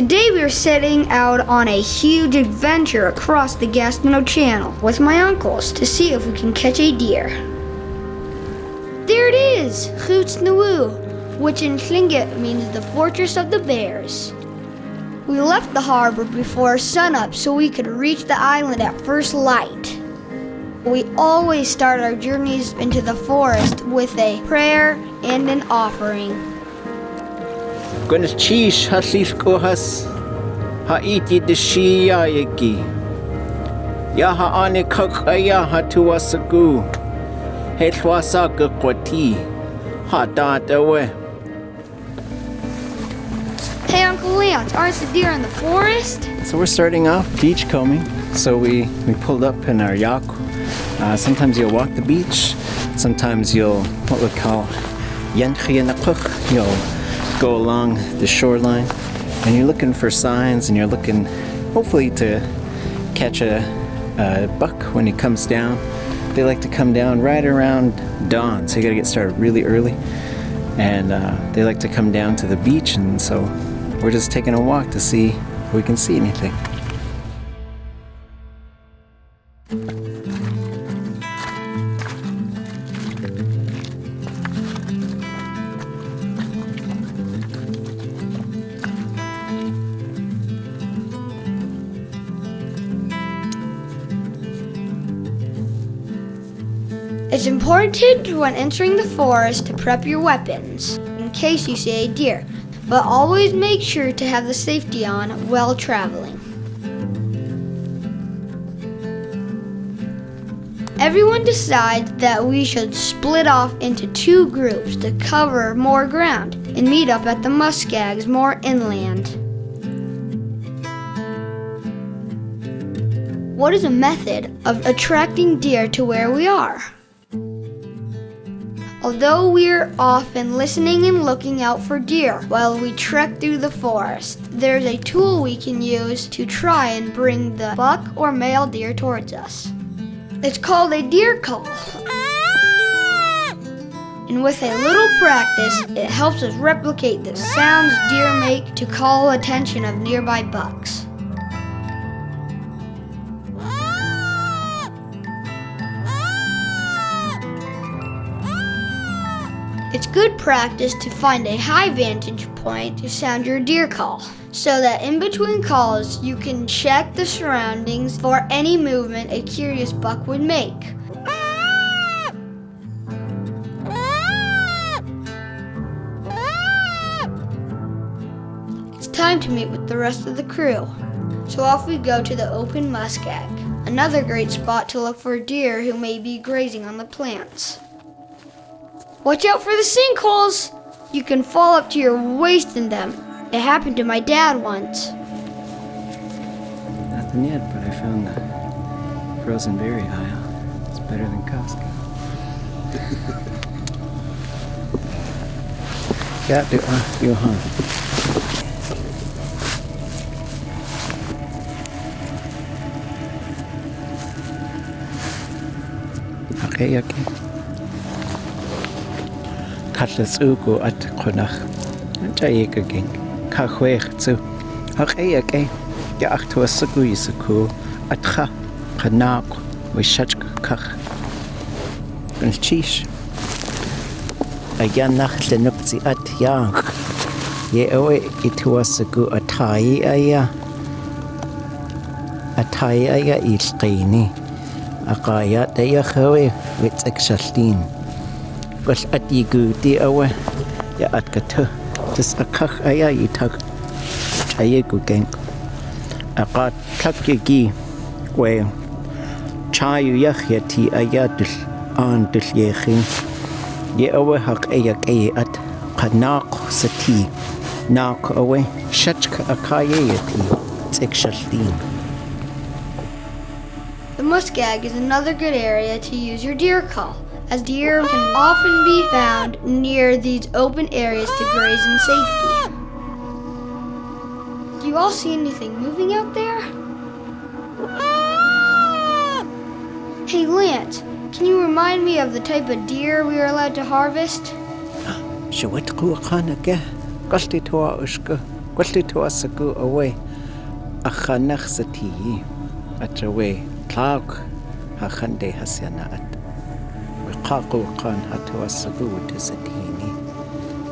Today we are setting out on a huge adventure across the Gastineau Channel with my uncles to see if we can catch a deer. There it is, Chutes Nuwu, which in Tlingit means the Fortress of the Bears. We left the harbor before sunup so we could reach the island at first light. We always start our journeys into the forest with a prayer and an offering. Gwynas chis hasil kohas ha iti de shia yeki ya ha ane kakaya ha tuwasagu he twasaka kwati ha datawe. Hey Uncle Leon, aren't the deer in the forest? So we're starting off beachcombing. So we pulled up in our yak. Sometimes you'll walk the beach. Sometimes you'll what we call yanchiyanakuk. You'll go along the shoreline, and you're looking for signs, and you're looking hopefully to catch a buck when he comes down. They like to come down right around dawn, so you gotta get started really early, and they like to come down to the beach, and so we're just taking a walk to see if we can see anything. It's important when entering the forest to prep your weapons in case you see a deer, but always make sure to have the safety on while traveling. Everyone decides that we should split off into two groups to cover more ground and meet up at the Muskegs more inland. What is a method of attracting deer to where we are? Although we're often listening and looking out for deer while we trek through the forest, there's a tool we can use to try and bring the buck or male deer towards us. It's called a deer call. And with a little practice, it helps us replicate the sounds deer make to call attention of nearby bucks. It's good practice to find a high vantage point to sound your deer call, so that in between calls you can check the surroundings for any movement a curious buck would make. It's time to meet with the rest of the crew, so off we go to the open muskeg, another great spot to look for deer who may be grazing on the plants. Watch out for the sinkholes! You can fall up to your waist in them. It happened to my dad once. Nothing yet, but I found the frozen berry aisle. It's better than Costco. Yeah, you Okay. Katlas ugo at konach. Jayeka ging. Kachwech zu. Okay. Ja achtu asagu yisaku. Atcha. Kanak. Wishachka kach. Und chish. Ayan nach lenukzi at yang. Ye oe itu asagu atai aya. Atai aya ilqini. Aqaya daya khawe with exhaltin. Was at yigu di awe ya at katu tis akach aya yitak chayigu gang akat takyagi we chayu yakhyati ayadul andul yekhin ye awe hak ayak ay at qanak sati nak awe shachka akayati tsexhaltin. The muskeg is another good area to use your deer call, as deer can often be found near these open areas to graze in safety. Do you all see anything moving out there? Hey Lance, can you remind me of the type of deer we are allowed to harvest? Shawat kuakana ke kasti toa uska Gwalli to asagu away. Achanach sati. At away. Tlag. Hachande hasyanat. Wikaku kan hatu asagu tisatini.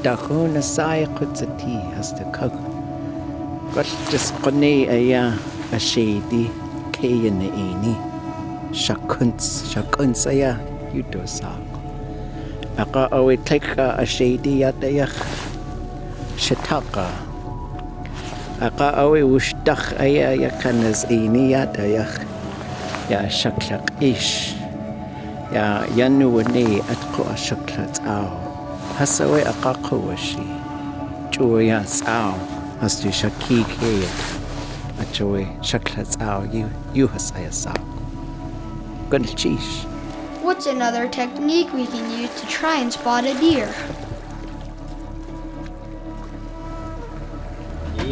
Dahuna saya kutsati has the kug. Gwallis kone aya a shady kayan na ini. Shakuns aya yudo sak. Aka awe teka a shady yatayak. Shataka. Aka awe wushdach aya yakanas ini yatayak. Ya shaklak ish. Ya yanu wane atko a shaklat aw. Hasawe aka kawashi. Chuya sao. Has to shaki kaya. Achawe shaklat aw you hasaya sak. Good cheese. What's another technique we can use to try and spot a deer? If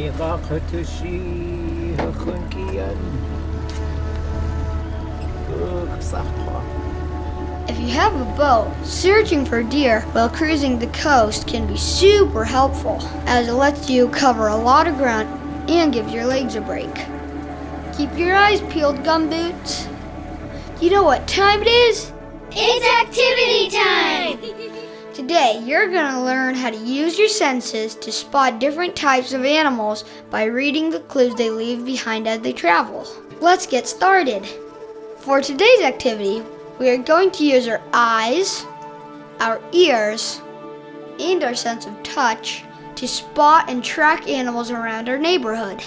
you have a boat, searching for deer while cruising the coast can be super helpful, as it lets you cover a lot of ground and gives your legs a break. Keep your eyes peeled, gumboots. You know what time it is? It's activity time! Today, you're going to learn how to use your senses to spot different types of animals by reading the clues they leave behind as they travel. Let's get started. For today's activity, we are going to use our eyes, our ears, and our sense of touch to spot and track animals around our neighborhood.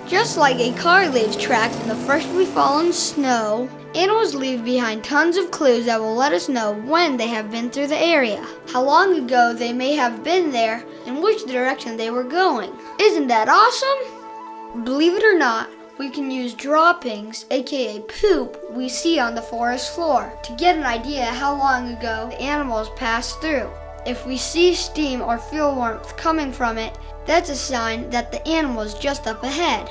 Just like a car leaves tracks in the freshly fallen snow, animals leave behind tons of clues that will let us know when they have been through the area, how long ago they may have been there, and which direction they were going. Isn't that awesome? Believe it or not, we can use droppings, aka poop, we see on the forest floor to get an idea how long ago the animals passed through. If we see steam or feel warmth coming from it, that's a sign that the animal is just up ahead.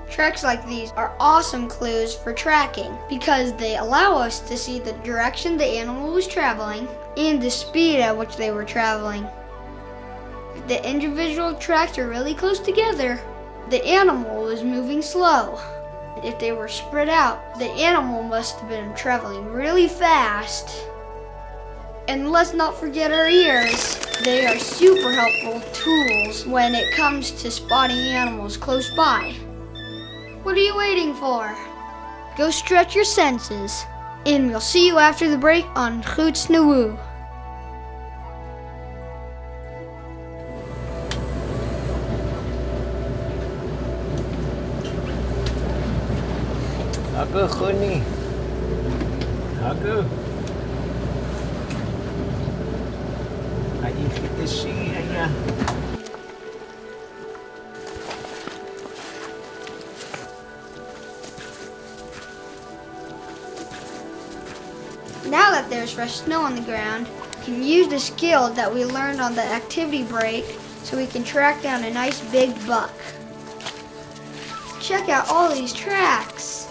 Tracks like these are awesome clues for tracking because they allow us to see the direction the animal was traveling and the speed at which they were traveling. If the individual tracks are really close together, the animal was moving slow. If they were spread out, the animal must have been traveling really fast. And let's not forget our ears. They are super helpful tools when it comes to spotting animals close by. What are you waiting for? Go stretch your senses, and we'll see you after the break on Choots Nuwu. Hagu khuni. Hagu. Now that there's fresh snow on the ground, we can use the skill that we learned on the activity break so we can track down a nice big buck. Check out all these tracks.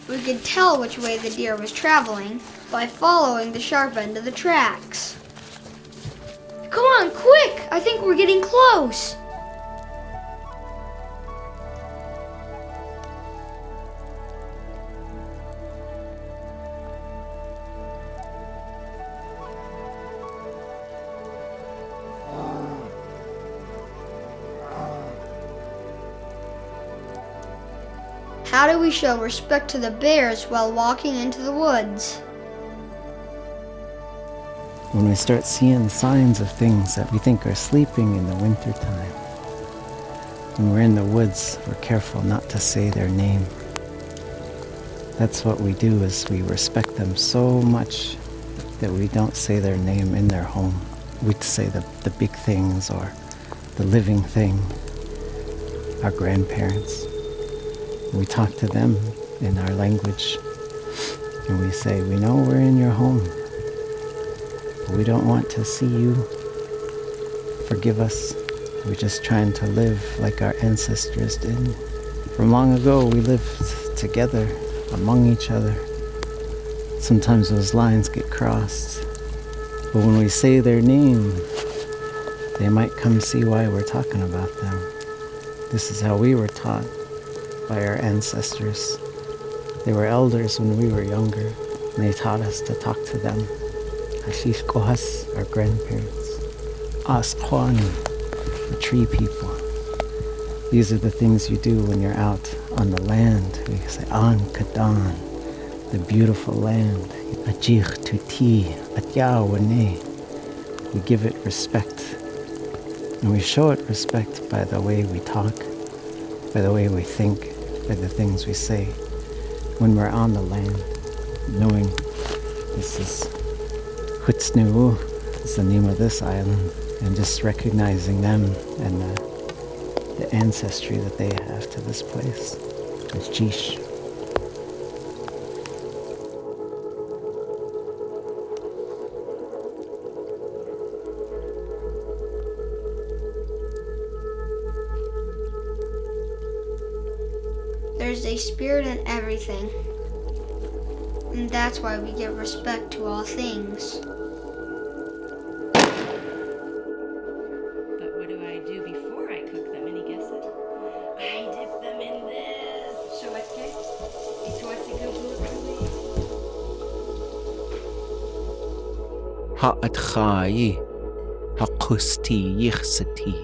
We could tell which way the deer was traveling by following the sharp end of the tracks. Come on, quick! I think we're getting close. How do we show respect to the bears while walking into the woods? When we start seeing signs of things that we think are sleeping in the wintertime. When we're in the woods, we're careful not to say their name. That's what we do, is we respect them so much that we don't say their name in their home. We say the big things or the living thing, our grandparents. We talk to them in our language, and we say, we know we're in your home, but we don't want to see you Forgive us. We're just trying to live like our ancestors did. From long ago, we lived together, among each other. Sometimes those lines get crossed. But when we say their name, they might come see why we're talking about them. This is how we were taught by our ancestors. They were elders when we were younger, and they taught us to talk to them. Ashish Kohas, our grandparents. Asquani, the tree people. These are the things you do when you're out on the land. We say, An Kadan, the beautiful land. Ajich Tuti, Atyawane. We give it respect. And we show it respect by the way we talk, by the way we think, by the things we say. When we're on the land, knowing this is Hutsnu'u, is the name of this island, and just recognizing them and the ancestry that they have to this place. It's Jish. There's a spirit in everything. And that's why we give respect to all things. But what do I do before I cook them? Any guesses? I dip them in this. Shawatke? Ha'atchayi, haqusti yichsati.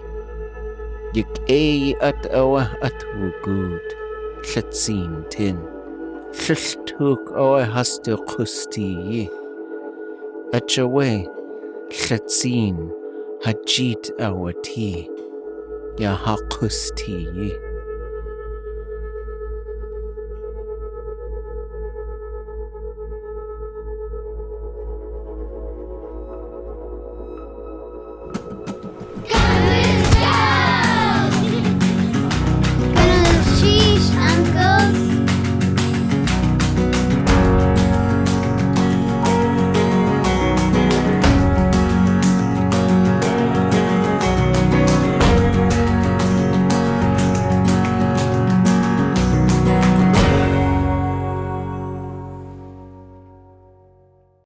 Yik ei at awa at wugud. Tletsin tin. Thltuk awa hastu qusti. Achawe. Tletsin. Hajit awati. Ya haqusti.